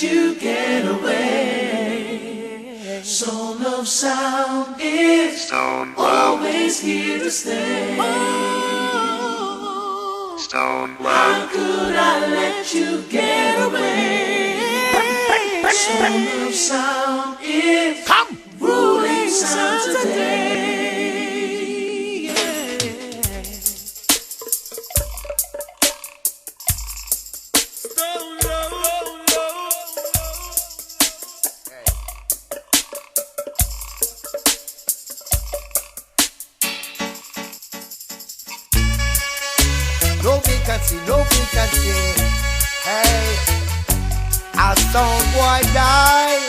let you get away. Soul of sound is always here to stay. Stone How could I let you get away? Soul of sound is ruling sound today. No vacancy. Hey, our stone boy die.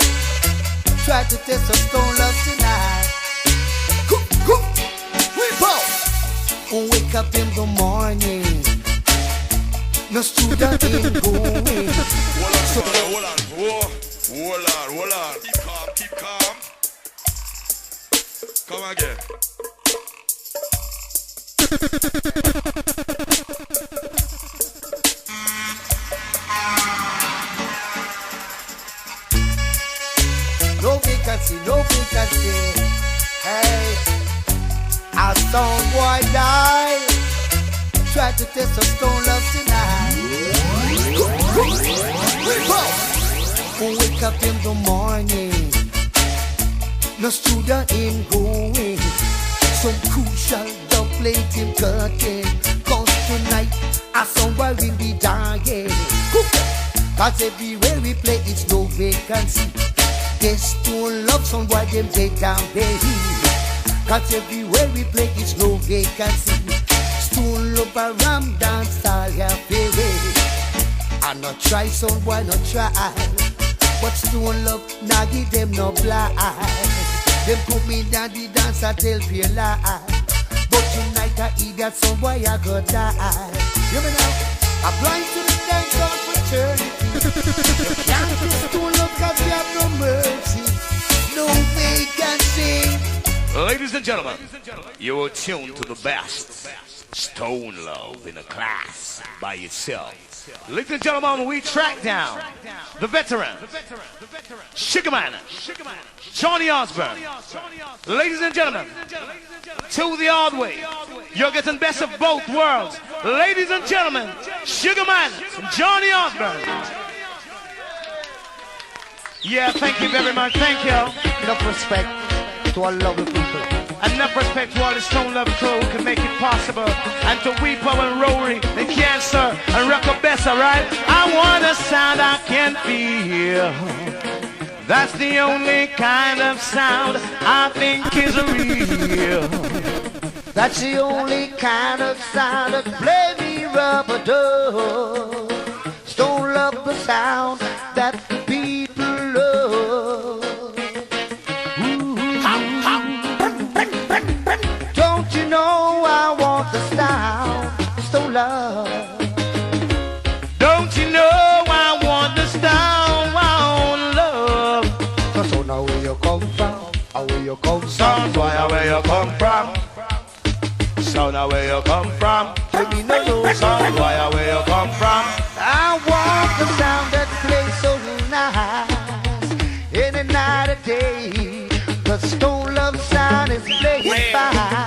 Try to test some stone love tonight. Wake up in the morning. No student in going. Hold on. Keep calm. Come again. No vacancy. Hey, our stone boy die. Try to test some stone love tonight. Wake up in the morning. No student in going. Some crucial Dubplate in curtain. Cause tonight our song boy will be dying. Cause everywhere we play it's no vacancy. There's no love song boy them take down baby. Cause everywhere we play it's no vacancy. Stone love a ram dance all your favorite. I not try son boy not try. But stone love nah give them no blind. Them put me down the dance I tell you lie. But tonight I eat that some boy I go die. You me now? I'm blind to the dance on fraternity. Can't just stone love cause we have no mercy. No vacancy. Ladies and gentlemen, you are tuned to the best Stone Love in a class by itself. Ladies and gentlemen, we track down the veteran, Sugarman, Johnny Osborne. Ladies and gentlemen, to the hard way, you're getting best of both worlds. Ladies and gentlemen, Sugarman, Johnny Osborne. Yeah, thank you very much. Thank you. Enough respect to all lovely people. Enough respect to all the Stone Love crew who can make it possible. And to Weepo and Rory and Cancer and Rockabessa, right? I want a sound I can feel. That's the only kind of sound I think is real. That's the only kind of sound that play me rub-a-dub. Stone Love the sound that people love. Don't you know I want the sound, Stone Love. Don't you know I want the sound, I want love. So now where you come from, where you come from. Sound boy, where you come from. Sound where you come from. Let me know. Sound boy, where you come from. I want the sound that plays so nice any night or day. The Stone Love sound is playing fine.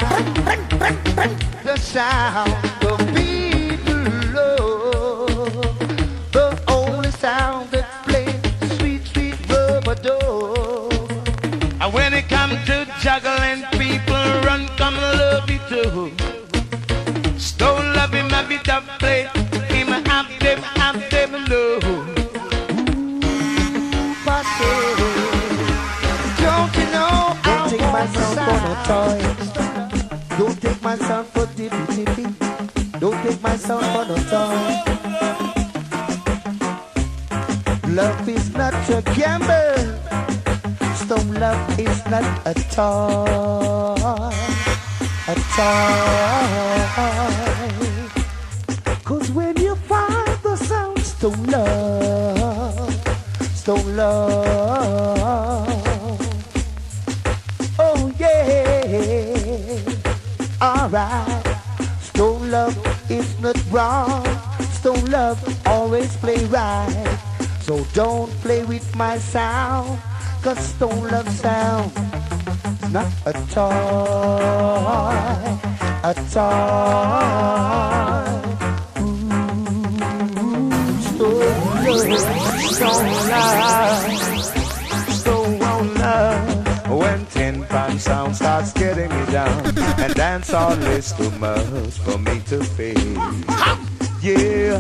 The sound of people love. The only sound that plays sweet, sweet rub-a-dub. And when it comes to juggling, people run, come love it too. Stone Love him a bit of play. Him have them love. Don't you know? Don't take my sound for no toy. Don't take my sound for tippy-tippy. Don't take my sound for no toy. Love is not a gamble. Stone Love is not a toy. A toy. Cause when you find the sound, Stone Love, Stone Love. Oh yeah. Alright. Stone Love is not wrong. Stone Love always play right. So don't play with my sound, 'cause stone love sound is not a toy, a toy. Stone love. When 10-pound sound starts getting me down, and dance all is too much for me to face. Yeah,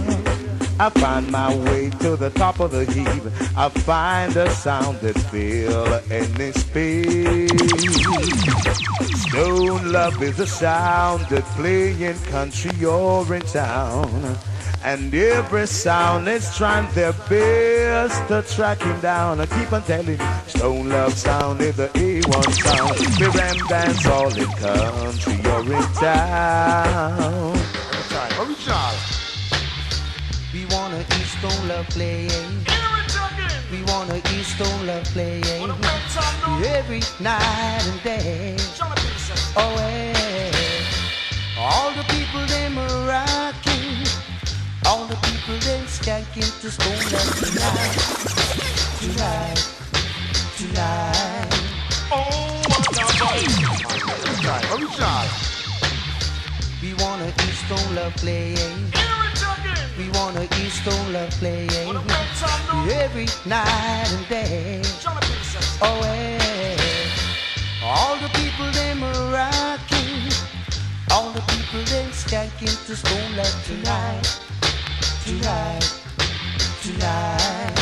I find my way to the top of the heap. I find a sound that fill any space. Stone love is a sound that play in country or in town. And every sound is trying their best to track him down. I keep on telling you, Stone Love sound is the A1 sound. We ram dance all in country or in town. Original. We wanna hear Stone Love playing. We wanna hear Stone Love playing every night and day. Oh, hey. All the people them are rocking. All the people them skanking to Stone Love tonight. Tonight. Tonight. Oh, what a vibe. Original. We wanna hear Stone Love playing. We wanna hear Stone Love playing every night and day. Oh, hey. All the people them are rocking. All the people them skanking to Stone Love tonight. Tonight. Tonight.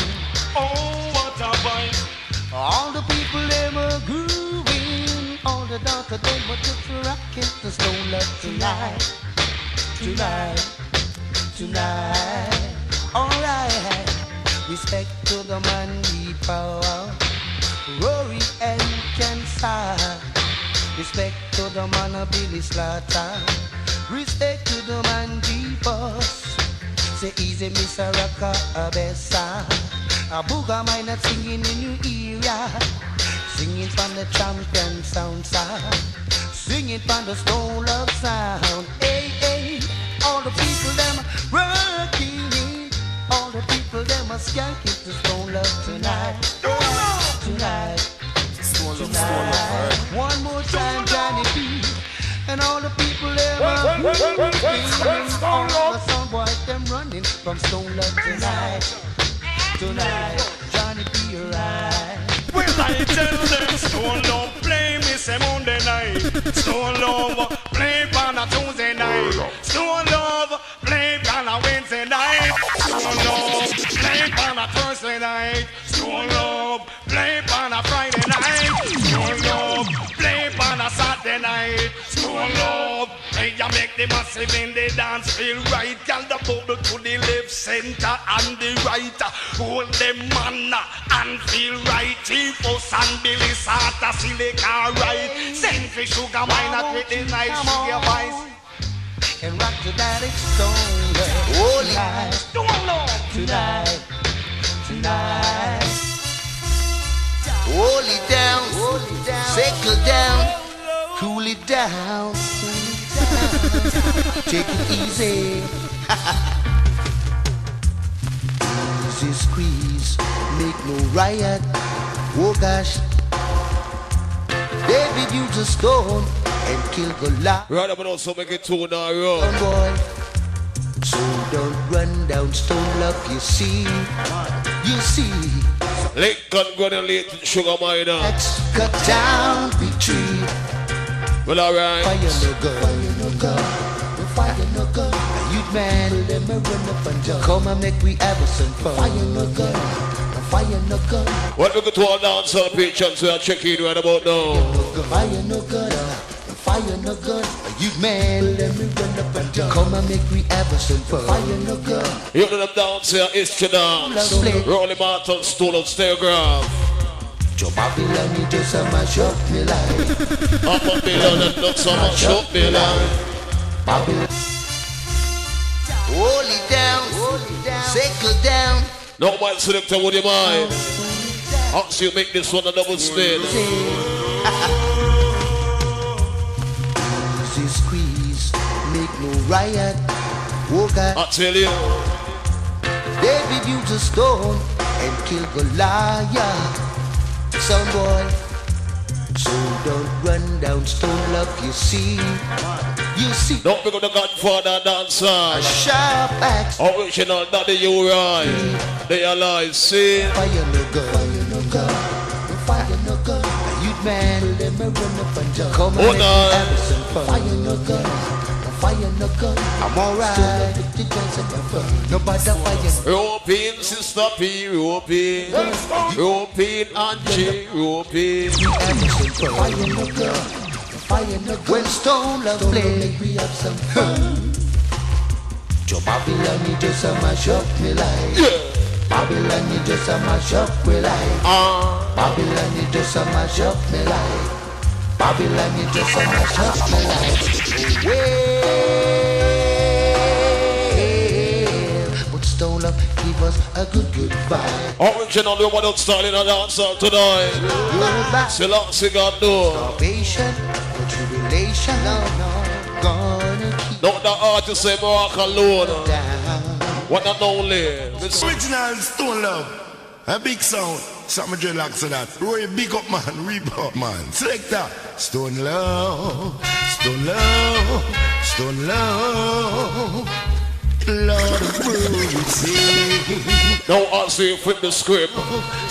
Oh, what a vibe. All the people them are grooving. All the daughter them are just rocking to Stone Love tonight. Tonight. Tonight, alright. Respect to the man we power, Rory and Cancer. Respect to the man of Billy Slaughter. Respect to the man G-Boss. Say easy, Mr. Rocka Abessa. A booger might not singing in your area. Singing from the champion sound sound. Singing from the Stone Love sound. Hey, hey. All the people them rocking, all the people them are skanking to Stone Love tonight. Tonight, tonight. One more time, Johnny B. And all the people them are moving. All the sound boys them running from Stone Love tonight. Tonight, Johnny B, alright. Well, I tell them Stone Love play me say Monday night. Stone Love play on a Tuesday night. Stone Love play on a Wednesday night. Stone Love play on a Thursday night. Stone Love play on a Friday night. Stone Love play on a Saturday night. Stone Love play ya make the massive in the dance feel right. Girl the bubble to the left, center and the right. Hold them man and feel right. Chiefos and Billy Sata Silica right. Send for sugar mine with the nice sugar vice. And rock to that Stone Love. Tonight, Stone Love tonight, tonight. Hold it down, settle down, cool it down, take it easy. Easy squeeze, make no riot. Oh gosh, David used a stone and killed Goliath. Right, but also make it two now, yo. Boy, so don't run down Stone Love, you see. You see. Lincoln gonna late sugar miner. Let's cut down the tree. Well, alright. Fire no gun, fire no gun, no fire no gun. Youth man, let me run up and jump. Come and make we have some fun. Fire no gun, no fire no gun. What we go to our dance on patients we are checking right about now. Fire no gun, no fire no gun. Youth man, let me run up and jump. Come and make we have some fun. Fire no gun. You know them dance here, history dance. Rolling Martin, Stone Up, Stairgraph. Joe Babylon, you just a mash up me life. Up Babylon and not so much up me life. Babylon. Hold it down, settle down. No man selector, would you mind? Ask you make this one a double spin. Easy squeeze, make no riot. Oh God, I tell you. David used a stone and kill Goliath. Sound boy, so don't run down Stone Love, you see. You see. Don't pick up the Godfather dancer. A sharp axe. Original Daddy Uri. They alive, see. Fire no gun, fire no gun, fire no gun. A youth man, let me run up and jump. Come on, have some fun. Fire no gun, fire no gun. I'm alright. Nobody fire. Roping, Sister P, roping. Roping, Angie, roping. Fire no gun, fire no gun. When Stone Love play, we have some fun. Joe Babylon, you just a mash up me life. Babylon, you just a mash up me life. Babylon, you just a mash up me life. Babylon, you just a mash up me life. Well, but Stone Love give us a good vibe. Original, the one that's starting a dancer tonight. Selassie God do. Salvation, no tribulation, no, gonna keep. Not the artist say Mark alone. down. What and only. Original Stone Love, a big sound. Some dreadlocks to that. Roy, big up man, reap man. Select that. Stone Love, Stone Love, Stone Love. Lord of mercy. Now as we flip the script,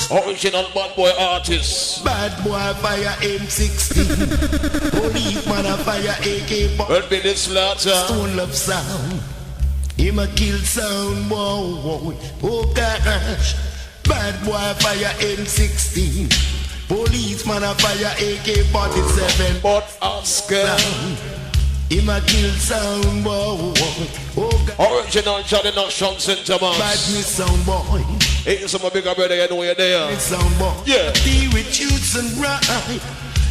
original bad boy artist. Bad boy fire M16. Police man a fire AK. Will be this latter. Stone Love sound. Him a kill sound, whoa. Oh gosh. Bad boy fire M16. Policeman a fire AK-47. But Oscar. Him a kill sound, whoa. Oh gosh. Original Johnny Nation Sentiment. Bad me sound boy. Hey, some of my bigger brother, you know you're there. Me sound boy. Yeah. Deal with youths and right.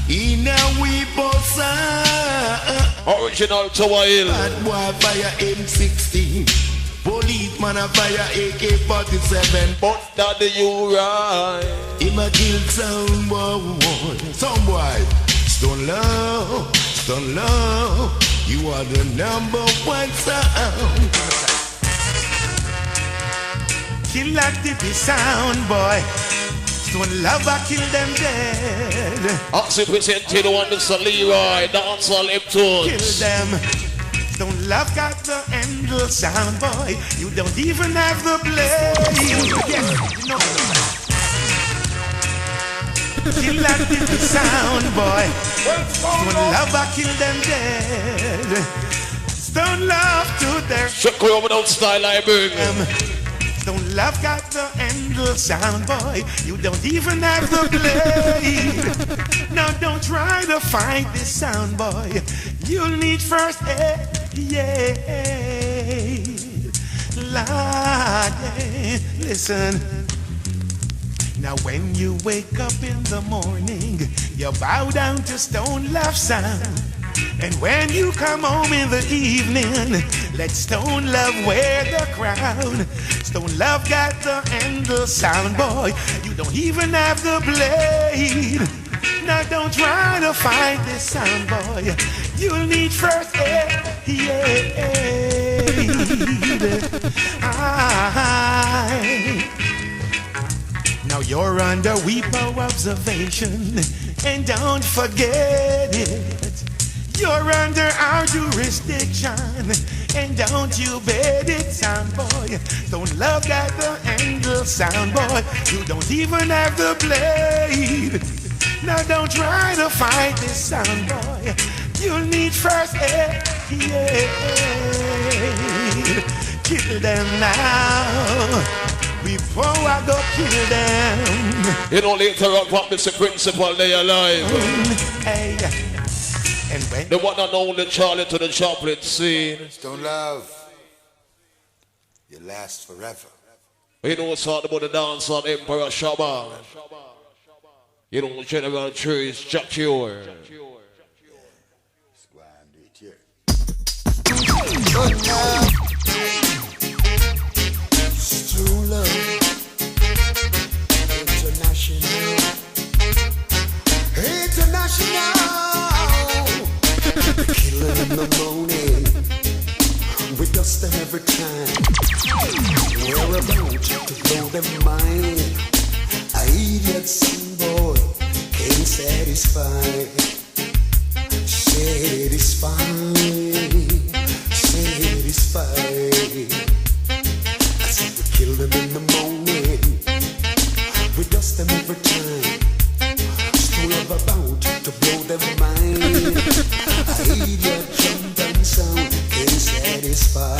In a weeper side. Original Tower Hill. Bad boy fire M16. Policeman a fire AK-47. But Daddy you right. Him a kill sound boy. Sound boy. Stone Love, Stone Love. You are the #1 sound. Kill like the sound boy. Stone Love I kill them dead. Oxy presented one Mr. Leroy. Dance all hip tunes. Kill them. Stone Love got the handle sound boy. You don't even have the blade. Yes, no. Kill like the sound boy. Stone Love I kill them dead. Stone Love to their Check over down style I bring. Stone Love got the handle sound boy. You don't even have the blade. Now don't try to fight this sound boy. You'll need first aid. Yeah. Lord, listen. Now when you wake up in the morning, you bow down to Stone Love sound. And when you come home in the evening, let Stone Love wear the crown. Stone Love got the handle sound boy. You don't even have the blade. Now don't try to fight this sound boy. You'll need first aid. Now you're under weeper observation, and don't forget it. You're under our jurisdiction, and don't you bet it, sound boy. Don't love got the handle, sound boy. You don't even have the blade. Now don't try to fight this, sound boy. You'll need first aid. Kill them now before I go kill them. You know later on what Mr. Principal they alive. Hey. And when the one and only Charlie to the Dubplate scene. Stone Love, you last forever. You know what's hard about the dance on Emperor Shabba. You know General Trees, Jack Cure. Let's go and do it here. Stone Love International. Killer in the morning, with dust every time. We're about to blow their mind. kill them in the morning. We dust them every time. Still have a bounty to blow them mind. I hear your drum and sound can satisfy.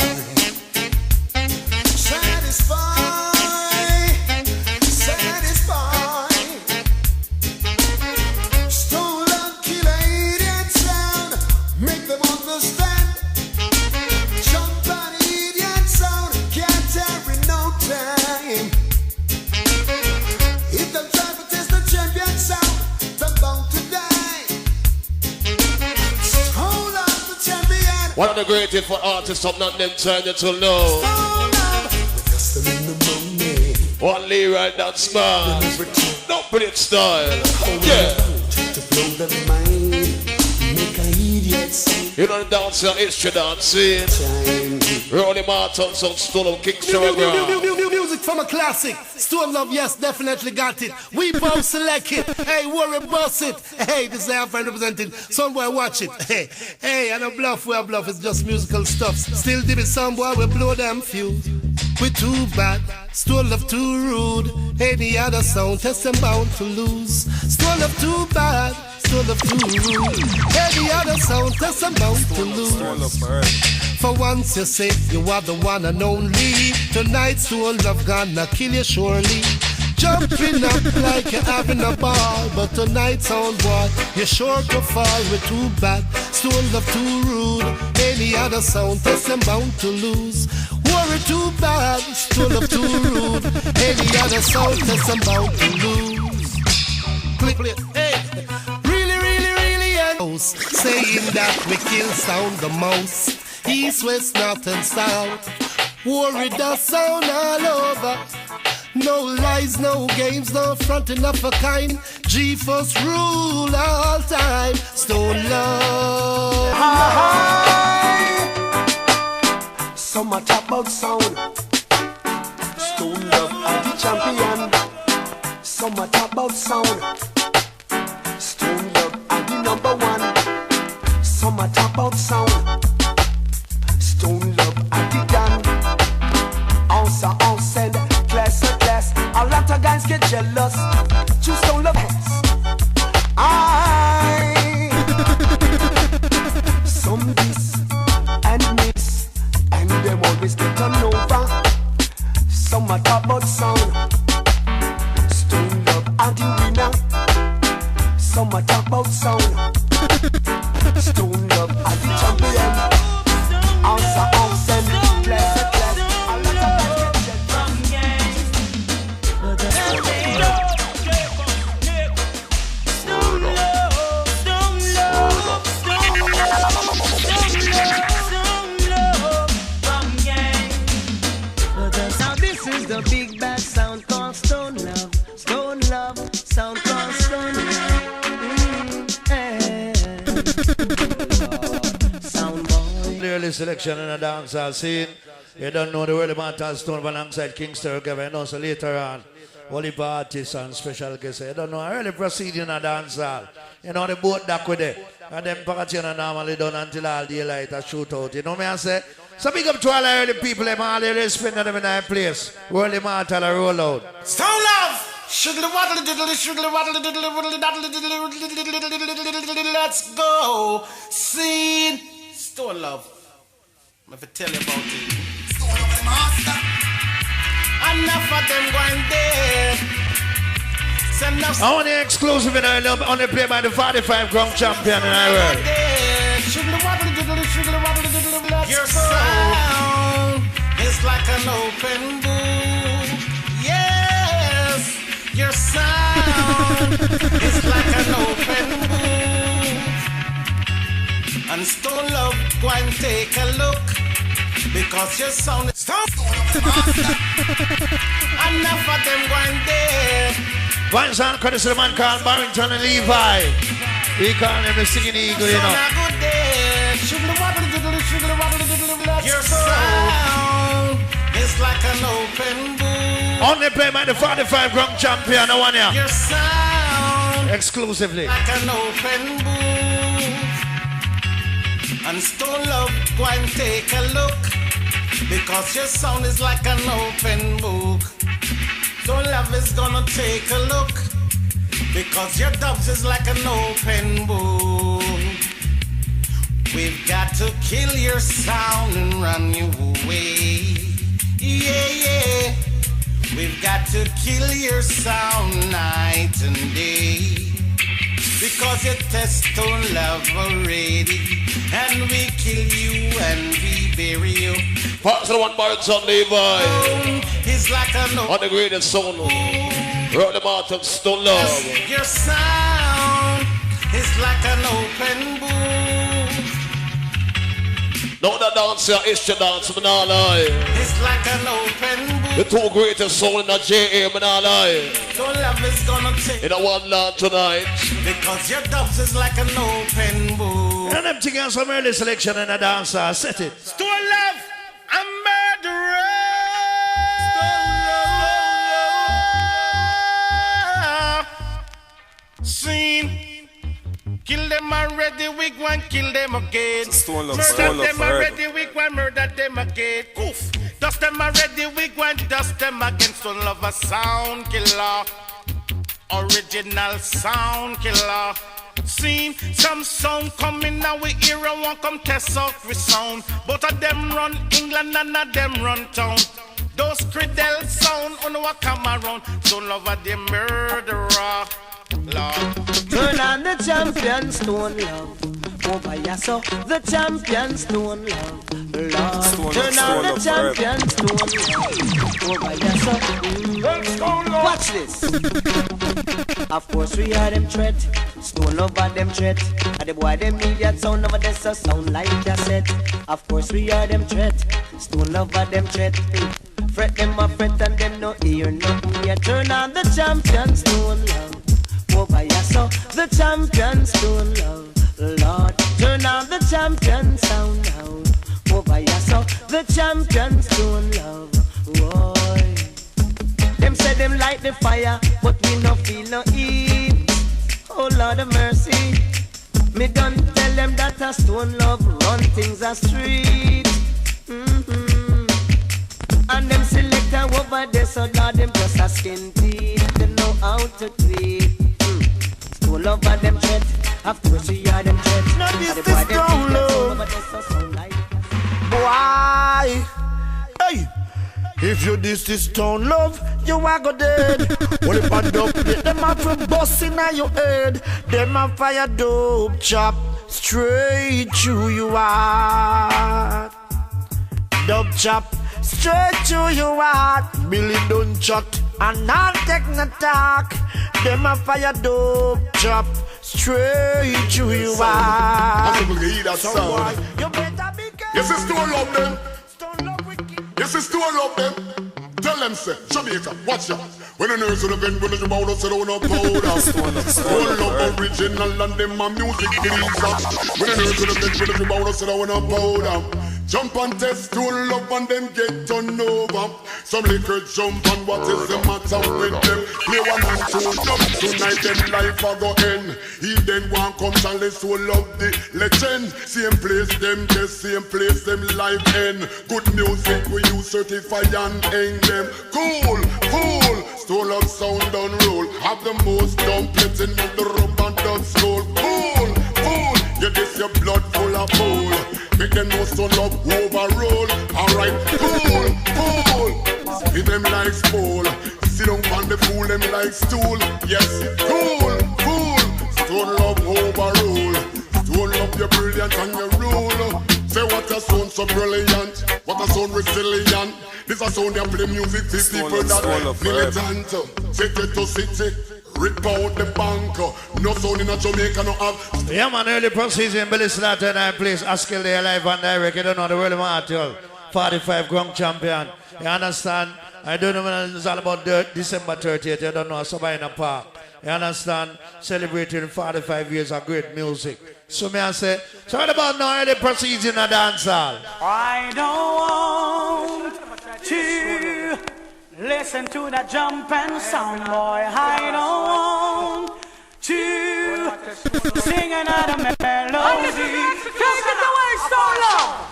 One of the greatest for artists of not them turn you to love. One Lee right that smart. Don't put it style. Yeah. You don't dance your history dancing. Rolling Martin, some Stone Kingston. Music from a classic. Stone Love, yes, definitely got it. We both select it. Hey, worry boss it. Hey, this is our friend representing. Somewhere watch it. Hey, I don't bluff, we bluff. It's just musical stuff. Still did it, some boy, we blow them fuse. We too bad, Stone Love too rude. Any other sound, test them bound to lose. Stone Love too bad, Stone Love too rude. Any other sound, test them bound to lose. For once you say you are the one and only. Tonight Stone Love gonna kill you surely. Jumping up like you're having a ball. But tonight sound boy, you're sure to fall. We're too bad, Stone Love too rude. Any other sound, test them bound to lose. Worry too bad, Stone Love too rude. Any other sound, test them bound to lose. Click, hey. Really, saying that we kill sound the most. East, west, north and south. Worry does sound all over. No lies, no games, no fronting of a kind. G-Force rule all time. Stone Love. Some a talk about sound. Stone Love are the champion. Some a talk about sound. Stone Love are the number one. Some a talk about sound. Stone Love and the gang. Also on send class. A lot of guys get jealous. Choose Stone Lovers. Some this and miss, and them always get on over. Some a talk about sound. Stone Love and the winner. Some a talk about sound. Stone Love and the champion. Answer, send class. A lot of guys get Now this is the big bad sound called Stone Love. Stone Love, sound called Stone Love. Sound boy. Clearly selection in the dancehall scene. You don't know the world about Stone alongside Kingston Reggae. You know, so later on, all the artists and special guests. You don't know, I really proceed in a dancehall. You know, the boat dock with it. And them package normally done until all daylight a shoot out. You know what I say? So big up to all the early people, them all they spend them in that place. World Immortal a roll out. Stone Love! Sugar waddle diddly, sugar waddle diddly. Let's go. Scene. Stone Love. I'm going to tell you about it. Stone Love the master. Enough of them going dead. I want the exclusive in the only play by the 45 Grand Champion in our world. Your sound is like an open book. Yes, your sound is like an open book. And Stone Love, go and take a look, because your sound is enough of them going dead. One song credits to the man called Barrington and Levi. We call him the singing eagle, you know. Your sound is like an open book. Only play by the 45 Grand Champion, no one here. Your sound exclusively like an open book. And Stone Love, go and take a look, Because your sound is like an open book. So love is gonna take a look. Because your dubs is like an open book. We've got to kill your sound and run you away. Yeah, yeah. We've got to kill your sound night and day. Because you test on love already. And we kill you and we bury you. Parts of the one bar on Levi. It's like an on the greatest sound. Rock the mouth of Stone Love. Your sound is like an open book. Now that dance here is your dance, I'm not lie. It's like an open book. The two greatest soul in the JA, I'm not lie. So love is gonna take in a one land tonight. Because your dubs is like an open book. And them things some early selection in a dancer, set it. Stone Love, I'm murderer. Scene. Kill them already, we go and kill them again. Murder them already, we go and murder them again. Oof. Dust them already, we go and dust them again. Stone Love a sound killer. Original sound killer. Seen some sound coming now, we hear and won't come test out with sound. Both of them run England and of them run town. Those credel sound on what come around. Stone Love a the murderer. Lord. Turn on the champion, Stone Love. Over ya, so the champion, Stone Love. Lord. Turn on the champion, Stone Love. Over ya, so. Watch this. Of course we are them threat. Stone Love and them threat. And the boy them need that sound over there, so sound like cassette. Of course we are them threat. Stone Love and them threat. Fret them a fret and them no ear nothing yet. Turn on the champion, Stone Love. Over ya, so the champion Stone Love. Lord, turn on the champion sound now. Over ya, so the champion Stone Love. Boy, them say them light the fire, but we no feel no heat. Oh Lord of mercy, me done tell them that a Stone Love run things a street. And them selector over there, so Lord them just a skin teeth. They know how to tweet. Stone Love and them threat. Of course we are them threat. Now this is Stone Love. Boy, hey, if you this is Stone Love, you are go dead. What if I dope it? Them have to bust in your head. Them a fire dope chop straight to your heart. Dope chop straight to your heart. Billy don't shot and not take no talk. Them a fire dope chop straight to your heart. I'm gonna hear that sound. You better be careful. Yes, it's Stone Love them. Stone Love wicked. Yes, it's Stone Love them. Tell them, say, Jamaica, watch out. When the nurse on the bend, when the bow down, say, don't know powder. Stone Love original and them a music pleaser. When the nurse on the bend, when the bow down, say, don't know powder. Jump and test Stone Love and them get turned over. Some liquor jump and what is the matter with them? Play one and two jump tonight, them life a go end. He then one comes and let Stone Love the legend. Same place them test, same place them life end. Good music we use certify and hang them. Cool, cool. Stone Love sound on roll. Have the most dumplings in the rub and dance roll. Cool, cool. You this your blood full of cool. Make them know Stone Love overroll. Alright, cool, cool. Give them like spool. Sit down on the fool, them like stool. Yes, cool, cool. Stone Love overroll. Stone Love you're brilliant and you rule. Say what a sound so brilliant. What a sound resilient. This a sound that play music to people that militant. City to city. Rip out the bank. No sound in a Jamaica, no have. Yeah, man, early proceeding, but listen to that place. Askill Day live and direct. You don't know the world of Martial. 45 ground champion. You understand? I don't know when it's all about December 30th. You don't know somebody in a park. You understand? Celebrating 45 years of great music. So may I say, so what about now early proceeding in a dance hall? I don't want to listen to that jump and sound, boy. I don't want to sing another melody. Take it away, Stone Love.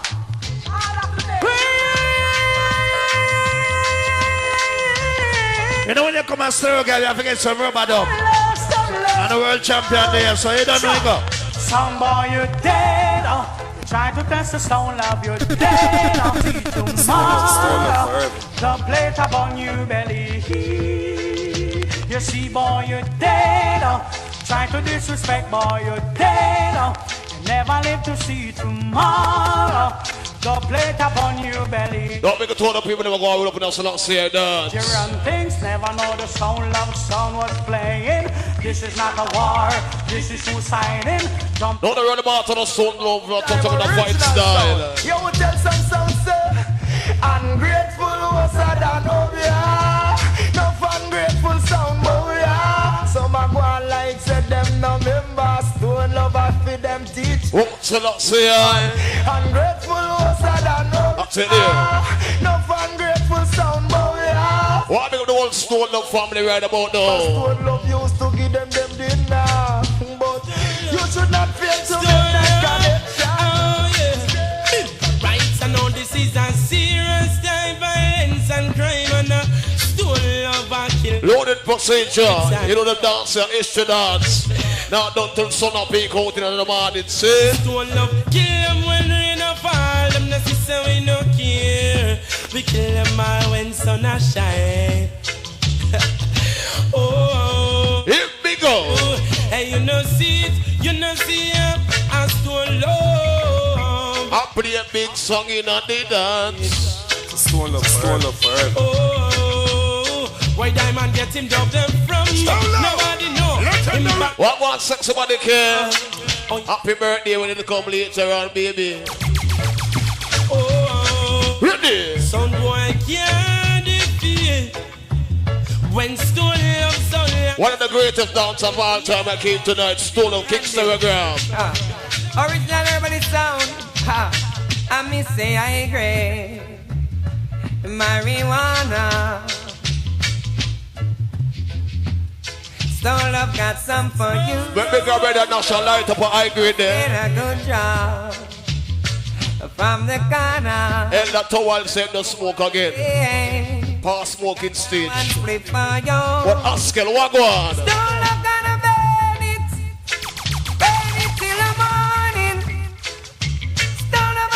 You know when you come and stir, girl, you have to get some rubber dub. And the world champion there, so you don't know you go. Some boy, you're dead. You try to test the stone love, you're dead. See tomorrow. Dubplate upon your belly. You see, boy, you're dead. Try to disrespect, boy, you're dead. You never live to see tomorrow. Dubplate upon your belly. Don't make a ton of people never go up and down so long see her dance. You run things, never know the sound love song was playing. This is not a war, this is suiciding. Don't run about on the sound love, not talking about the fight style. You will tell some sound, sir. Ungrateful was a than Obia. No ungrateful sound, boy. Some a go on like said them no members. Don't love I feed them teach. Oh, so let's see her. Ungrateful was a than Obia. That's it there. No ungrateful sound, boy. What make the whole Stone Love family right about now? Stone Love used to give them dinner. But you should not fail to make that connection. Right, I know this is a serious time, violence and crime, and Stone Love a kill. Loaded procedure, you know the dancer, history dance. Now don't tell son of peak out in the morning, see? Stone Love kill them when rain a fall, them no sister we no care. We kill them all when sun a shine. Oh, here we go. Hey, you no see it, you no see it, a Stone Love. I play a big song in the dance. Stone Love forever. Oh, why Diamond get him dub them from? Nobody know. What one sexy body care? Happy birthday when it come later on, baby. Oh, ready? Some boy can't defeat when Stone Love Stone Love. One of the greatest dances of all time I came tonight, Stone Love Kicks Telegram. Original urban sound. I me say I agree. Marijuana. Stone Love got some for you. But big up the national light up a high grade there. Did a good job from the corner. And that towel said no smoke again. Yeah. Pass smoking stage. Flip for you. What Askel, what go on? Stone Love gonna burn it till the morning. Stone Love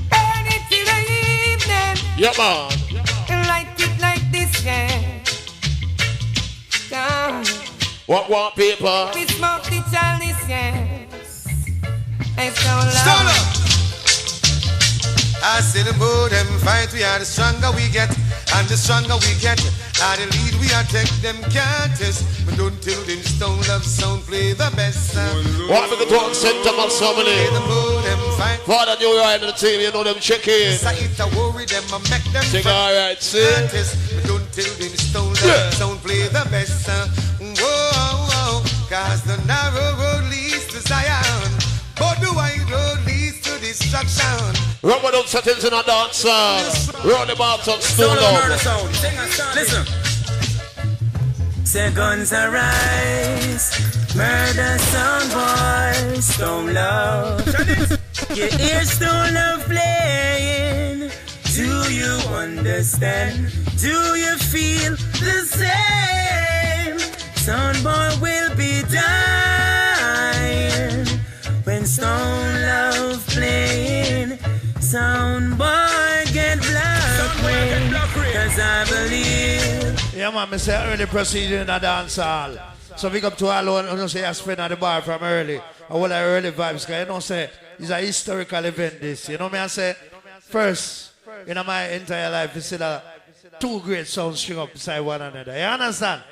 burn it till the evening. Yeah, man. Light it like this, yeah. What paper? We smoke the chalice, yes. And Stone Love. I say the more them fight, we are the stronger we get. And the stronger we get, are the lead we are take them can't test. But don't tell them Stone Love sound play the best. What we go to center for somebody? The more them fight. Father, you right on the team, you know them checking. Say it a worry them and make them fight. Alright, see? But don't tell them Stone Love sound play the best. Whoa, cause the narrow road leads to Zion, but the wide road leads to destruction. Rubber dub settings in a dance. Roll the box on Stone Love. Listen. Say guns arise, murder sound boy, Stone Love. You hear Stone Love playing. Do you understand? Do you feel the same? Sound boy will be dying when Stone Love playing. Sound boy get black rain, cause I believe. Yeah, man, I say early procedure in a dance hall. So big up to all who say I spend at the bar from early. All the early vibes, because you know, say it's a historical event this. You know me, I say, first, in my entire life, you see that two great sounds string up beside one another. You understand?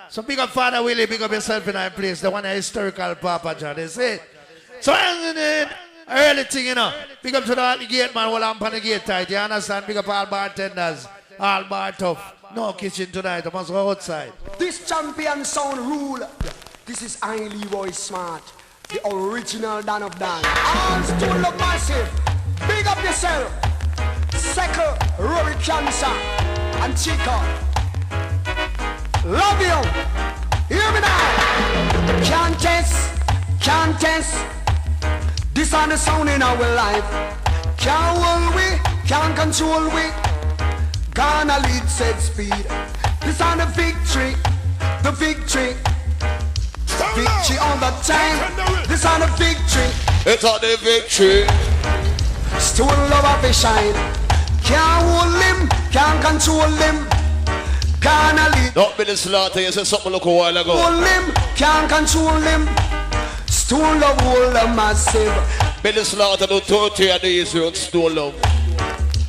So big up Father Willie, big up yourself in that place. The one historical Papa John, they say. So early thing, you know. Big up to the gate man, while I'm on the gate tight. You understand? Big up all bartenders, all bar tough. No kitchen tonight, I must go outside. This champion sound rule. This is I Leroy Smart, the original Dan of Dan. All Stone Love massive. Big up yourself. Second, Rory Cancer and Chica. Love you. Hear me now. Can't test. This on the sound in our life. Can't hold we, can't control we. Gonna lead said speed. This on the victory. The victory. Victory on the time. This on the victory. It's on the victory. Still love of a shine. Can't hold him. Can't control him. Gonna lead. Don't be the slaughter. You said something look a while ago. Hold him. Can't control him. Still love hold him massive. Billy Slaughter do 30 of these with Stone Love.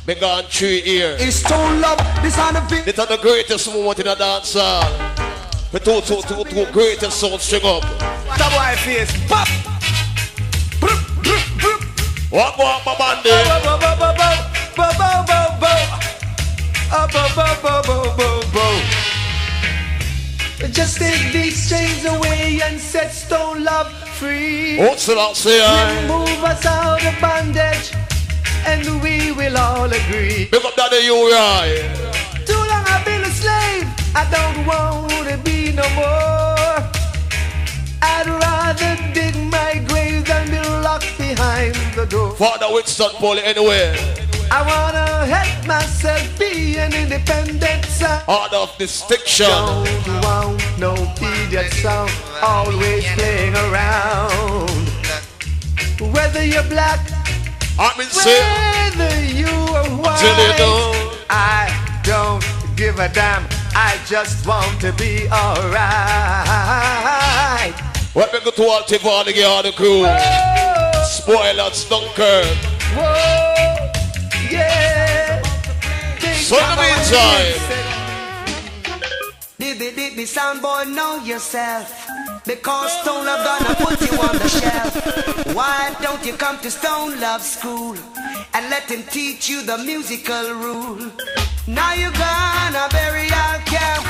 They gone 3 years. It's Stone Love, this are the big. This is the greatest moment in a dance hall. The two greatest sound string up. That boy face. Pop! What go on, my bandy? Just take these chains away and set Stone Love free. What's it out say? Move us out of bondage, and we will all agree. Pick up that you right. Too long I've been a slave. I don't want to be no more. I'd rather dig my grave than be locked behind the door. Father Winston Paul anyway. I wanna help myself be an independent son. Out of distinction. Don't want no idiot song always playing around. Whether you're black, whether you are white, I don't give a damn. I just want to be alright. What we go to all Tiffany get all the crew. Spoilers, Dunkirk. Whoa, yeah. So in the meantime, did the sound boy know yourself? Because Stone Love gonna put you on the shelf. Why don't you come to Stone Love School and let him teach you the musical rule? Now you're gonna burial camp.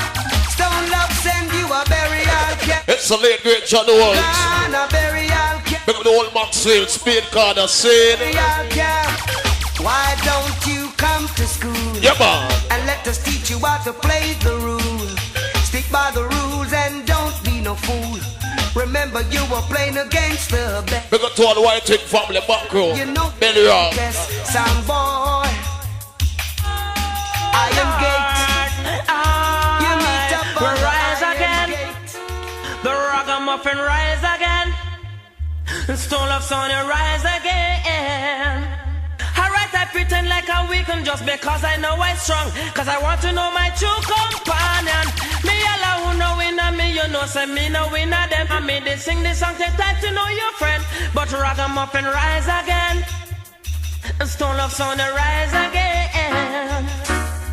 Stone Love send you a burial camp. it's a late great John Walls. Gonna burial camp. Pick up the old Maxwell, Speed Card, and say, Burial camp. Why don't you come to school? Yeah, man. And let us teach you how to play the rules. Stick by the rules and don't be no fool. Remember you were playing against the best. Pick up to all the White Twin family back row. You know Belly Rock. Sound boy. Iron Gate. You meet up we on rise Iron again. Gate. The ragamuffin rise again. Stone Love Son, you rise again. Alright, I pretend like I'm weak just because I know I'm strong. Cause I want to know my true companion. Me alone who know in a me, you know, say me no win a them. I made they sing this song, take time to know your friend. But ragamuffin rise again. Stone Love Son, you rise again.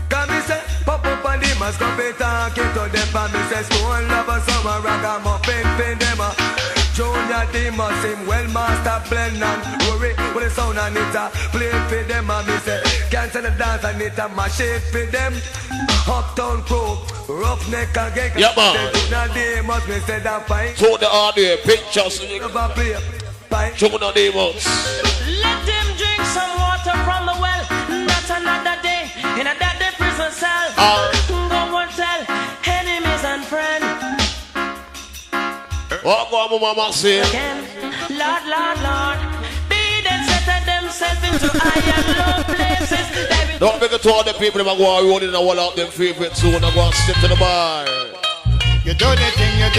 Come me say, pop up on the mask up and talking to them. And me say, Stone Love and some ragamuffin for them. Junior Demas, him well master blend and worry with the sound and it play for them. And me say, can't send a dance and it mash it for them. Uptown crew, roughneck again. Yeah, man. Junior Demas, me say that fine. So the audio pictures. Never play, fine. Junior Demas. Let him drink some water from the well. That's another day in a daddy prison cell. Go and tell enemies and friends. What go on, Mama say? Lord, Lord, Lord. Be them set themselves into high and low places. Don't make it to all the people that go around and wall out them favorite zone and go and step to the bar. You do the thing, you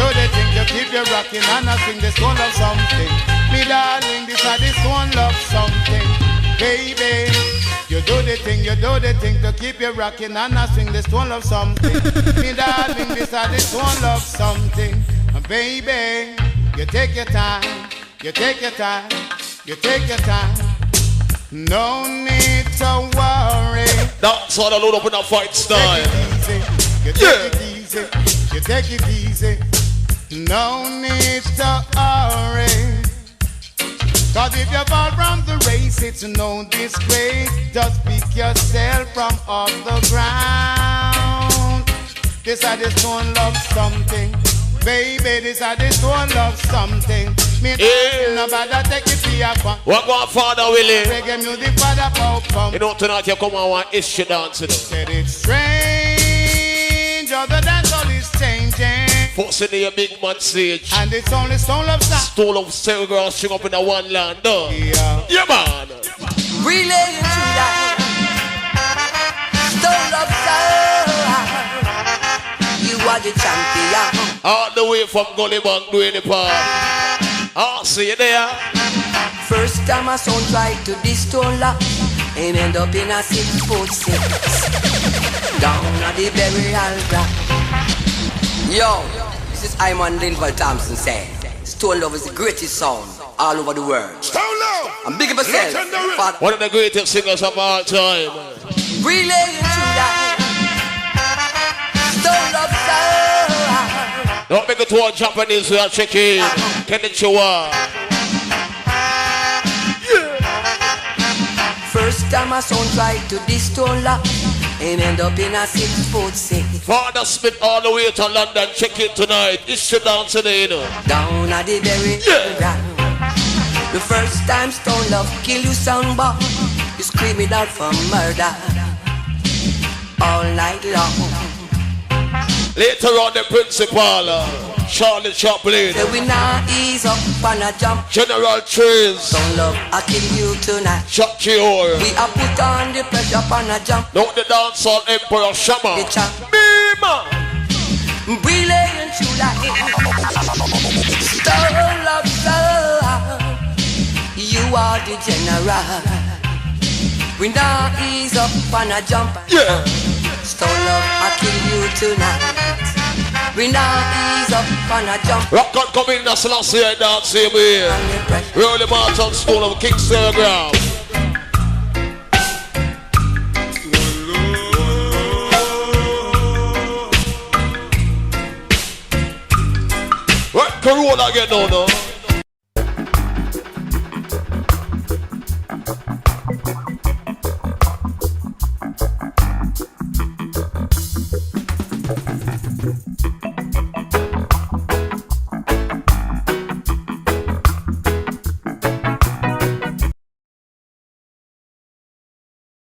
keep you rocking and I sing the Stone Love something. Me darling, this is the Stone Love something. Baby, you do the thing, to keep you rocking and I sing the Stone Love something. Me darling, this is the Stone Love something. Baby, you take your time, you take your time. No need to worry. That's all I load up in a fight style. You take it easy. No need to hurry. Cause if you fall from the race, it's no disgrace. Just pick yourself from off the ground. This is the Stone Love something. Baby, this is the Stone Love something. Me nobody take it for your fun. What go on, Father Willie? Reggae music, Father Pop. You know tonight you come on one issue dancing. Said it's strange, other dance all is changing. Forcing the big man stage. And it's only Stone Love sound. Stone Love several girls string up in a one land. Yeah, man. Relay to that. Stone Love You are the champion. All the way from Gully Bank to any part. I'll see you there. First time a son tried to this stone lock, him end up in a 6'6". Down at the burial ground. Yo, this is Iman Linval Thompson saying, Stone Love is the greatest sound all over the world. Stone Love! I'm big of myself. One of the greatest singers of all time. Relay to that. Stone Love sound. Don't make it to all Japanese who are checking. Konnichiwa. First time a son tried to this stone lock, him end up in a 6'6". Father Smith all the way to London, check in tonight. It's the dance today, you know. Down at the very ground. The first time Stone Love kill you sound boy, you screaming out for murder all night long. Later on the principal, Charlie Chaplin. Say we now ease up on a jump. General Trains. Stone Love, I kill you tonight. Chuck Chior. We are put on the pressure on a jump. Now the dancehall Emperor Shama. The champ. Bima. Brilliant you like. Stone Love, soul. You are the general. We now ease up on a jump. Yeah. Stone Love, I kill you tonight. We now ease up on a jump. Rock on come in, that's last year dance here, man. Roll the Martin Stone Love, Kingston ground. What Corona again, no?